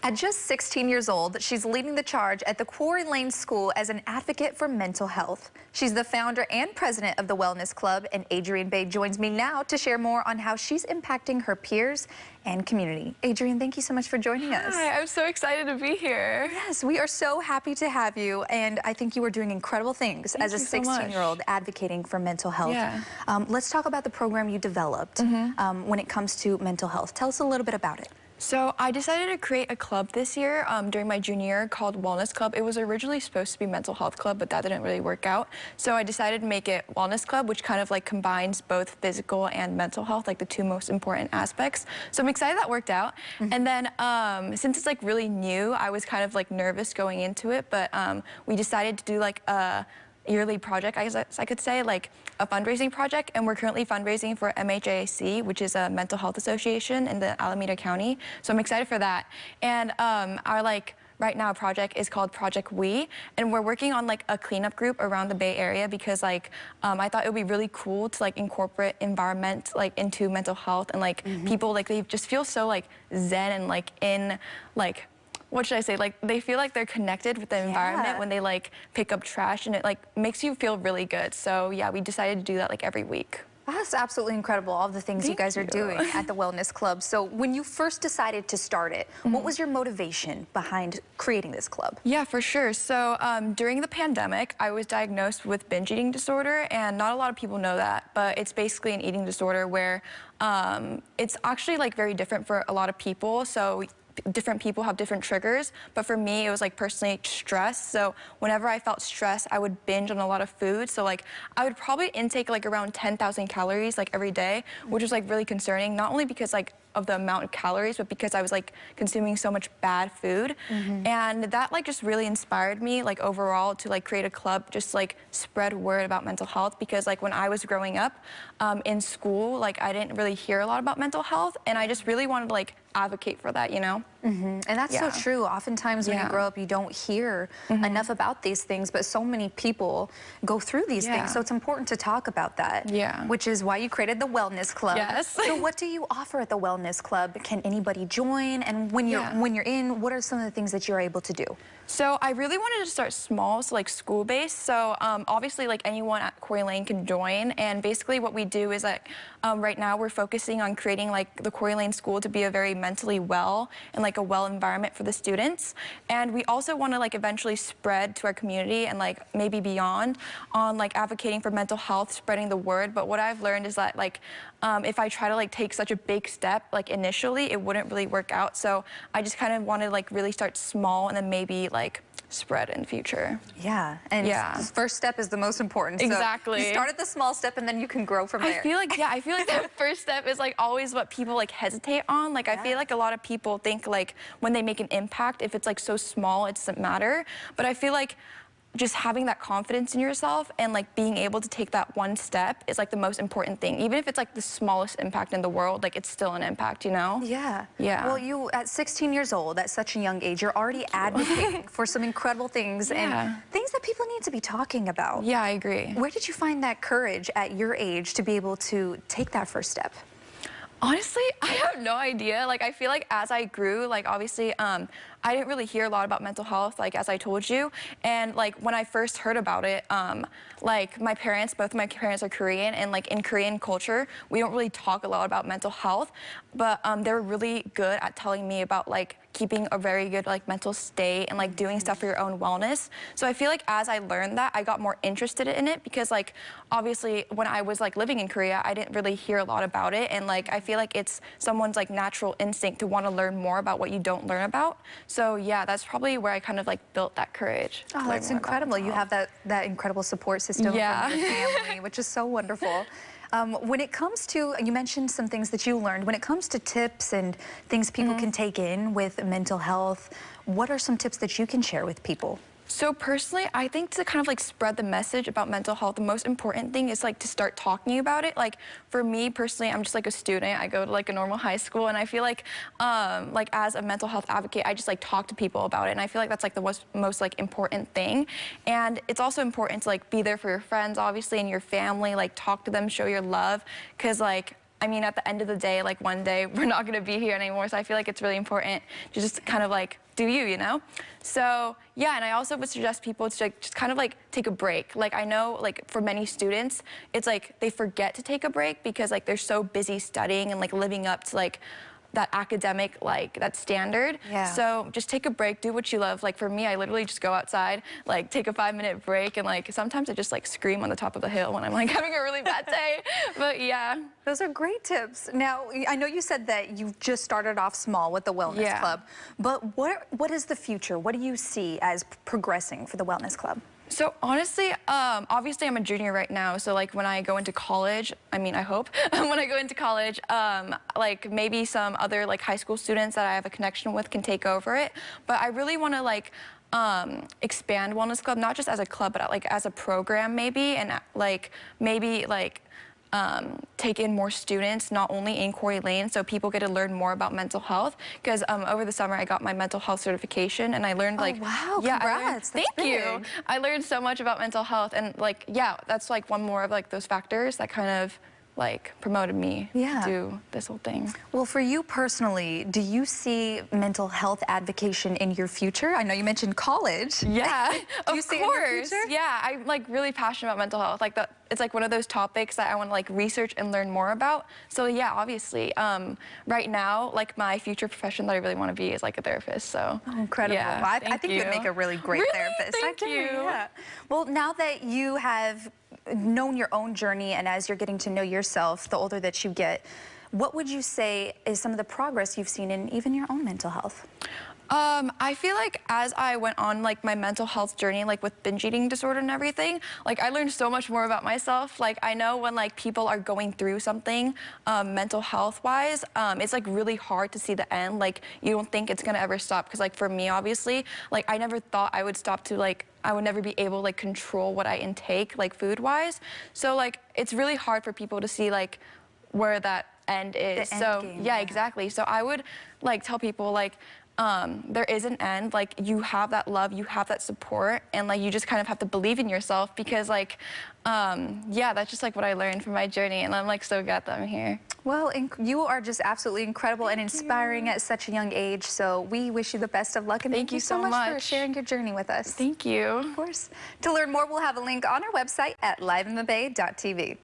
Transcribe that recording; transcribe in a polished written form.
At just 16 years old, she's leading the charge at the Quarry Lane School as an advocate for mental health. She's the founder and president of the Wellness Club, and Adrienne Bae joins me now to share more on how she's impacting her peers and community. Adrienne, thank you so much for joining us. Hi, I'm so excited to be here. Yes, we are so happy to have you, and I think you are doing incredible things as a 16-year-old advocating for mental health. Yeah. Let's talk about the program you developed when it comes to mental health. Tell us a little bit about it. So I decided to create a club this year during my junior year called Wellness Club. It was originally supposed to be Mental Health Club, but that didn't really work out. So I decided to make it Wellness Club, which kind of like combines both physical and mental health, like the two most important aspects. So I'm excited that worked out. And then since it's like really new, I was kind of like nervous going into it, but we decided to do like a yearly project, I guess I could say, like a fundraising project, and we're currently fundraising for MHAC, which is a mental health association in the Alameda County. So I'm excited for that. And our right now project is called Project We, and we're working on like a cleanup group around the Bay Area because like I thought it would be really cool to like incorporate environment like into mental health, and like people like they just feel so like zen and like in like, what should I say, like they feel like they're connected with the environment when they like pick up trash, and it like makes you feel really good. So yeah, we decided to do that like every week. That's absolutely incredible, all the things you guys are doing at the Wellness Club. So when you first decided to start it, what was your motivation behind creating this club? Yeah, for sure. So during the pandemic, I was diagnosed with binge eating disorder, and not a lot of people know that, but it's basically an eating disorder where it's actually like very different for a lot of people. So different people have different triggers, but for me it was like personally stress. So whenever I felt stressed, I would binge on a lot of food. So like I would probably intake like around 10,000 calories like every day, which was like really concerning, not only because like of the amount of calories, but because I was like consuming so much bad food. And that like just really inspired me like overall to like create a club, just like spread word about mental health, because like when I was growing up in school, like I didn't really hear a lot about mental health, and I just really wanted to like advocate for that, you know? And that's so true. Oftentimes when you grow up, you don't hear enough about these things, but so many people go through these things. So it's important to talk about that, which is why you created the Wellness Club. So what do you offer at the Wellness Club? Can anybody join? And when you're in, what are some of the things that you're able to do? So I really wanted to start small, so like school-based. So obviously like anyone at Quarry Lane can join. And basically what we do is that right now we're focusing on creating like the Quarry Lane School to be a very mentally well and like a well environment for the students. And we also want to like eventually spread to our community and like maybe beyond on like advocating for mental health, spreading the word. But what I've learned is that like if I try to like take such a big step like initially, it wouldn't really work out. So I just kind of wanted to like really start small and then maybe like spread in the future. And the first step is the most important. Exactly. So you start at the small step and then you can grow from there. I feel like that first step is like always what people like hesitate on. Like I feel like a lot of people think like when they make an impact, if it's like so small, it doesn't matter. But I feel like just having that confidence in yourself and like being able to take that one step is like the most important thing. Even if it's like the smallest impact in the world, like it's still an impact, you know? Well, you at 16 years old, at such a young age, you're already advocating for some incredible things and things that people need to be talking about. I agree. Where did you find that courage at your age to be able to take that first step? Honestly, I have no idea. Like, I feel like as I grew, like, obviously, I didn't really hear a lot about mental health, like, as I told you. And, like, when I first heard about it, like, both of my parents are Korean, and, like, in Korean culture, we don't really talk a lot about mental health. But they were really good at telling me about, like, keeping a very good like mental state and like doing stuff for your own wellness. So I feel like as I learned that, I got more interested in it, because like obviously when I was like living in Korea, I didn't really hear a lot about it, and like I feel like it's someone's like natural instinct to want to learn more about what you don't learn about. So yeah, that's probably where I kind of like built that courage. Oh, that's incredible. You have that incredible support system from your family, which is so wonderful. When it comes to, you mentioned some things that you learned, when it comes to tips and things people can take in with mental health, what are some tips that you can share with people? So personally, I think to kind of like spread the message about mental health, the most important thing is like to start talking about it. Like for me personally, I'm just like a student. I go to like a normal high school, and I feel like as a mental health advocate, I just like talk to people about it, and I feel like that's like the most like important thing. And it's also important to like be there for your friends, obviously, and your family. Like talk to them, show your love, because like I mean, at the end of the day, like one day we're not gonna be here anymore. So I feel like it's really important to just kind of like do you know? So yeah, and I also would suggest people to like, just kind of like take a break. Like I know like for many students, it's like they forget to take a break because like they're so busy studying and like living up to like that academic, like that standard. Yeah. So just take a break, do what you love. Like for me, I literally just go outside, like take a 5-minute break, and like sometimes I just like scream on the top of the hill when I'm like having a really bad day. But yeah. Those are great tips. Now, I know you said that you just started off small with the Wellness Club, but what is the future? What do you see as progressing for the Wellness Club? So honestly, obviously I'm a junior right now, so like when I go into college, I mean, I hope, when I go into college, like maybe some other like high school students that I have a connection with can take over it. But I really want to like expand Wellness Club, not just as a club, but like as a program maybe, and like maybe like take in more students, not only in Corey Lane, so people get to learn more about mental health. Because over the summer, I got my mental health certification, and I learned like, oh, wow, yeah, congrats. Thank you. I learned so much about mental health, and like, yeah, that's like one more of like those factors that kind of like promoted me to do this whole thing. Well, for you personally, do you see mental health advocacy in your future? I know you mentioned college. Yeah, do you see it in your future? Yeah, I'm like really passionate about mental health. Like that, it's like one of those topics that I want to like research and learn more about. So yeah, obviously, right now, like my future profession that I really want to be is like a therapist. So incredible. Yeah, well, I think you'd make a really great therapist. Thank you. Yeah. Well, now that you have known your own journey, and as you're getting to know yourself, the older that you get, what would you say is some of the progress you've seen in even your own mental health? I feel like as I went on like my mental health journey, like with binge eating disorder and everything, like I learned so much more about myself. Like I know when like people are going through something mental health wise, it's like really hard to see the end. Like you don't think it's gonna ever stop, because like for me, obviously, like I never thought I would stop to like, I would never be able to like control what I intake like food wise. So like it's really hard for people to see like where that end is. Yeah, exactly. So I would like tell people like, there is an end. Like you have that love, you have that support, and like you just kind of have to believe in yourself, because like yeah, that's just like what I learned from my journey, and I'm like so glad that I'm here. Well, you are just absolutely incredible and inspiring at such a young age, so we wish you the best of luck, and thank you so much for sharing your journey with us. Thank you. Of course. To learn more, we'll have a link on our website at liveinthebay.tv.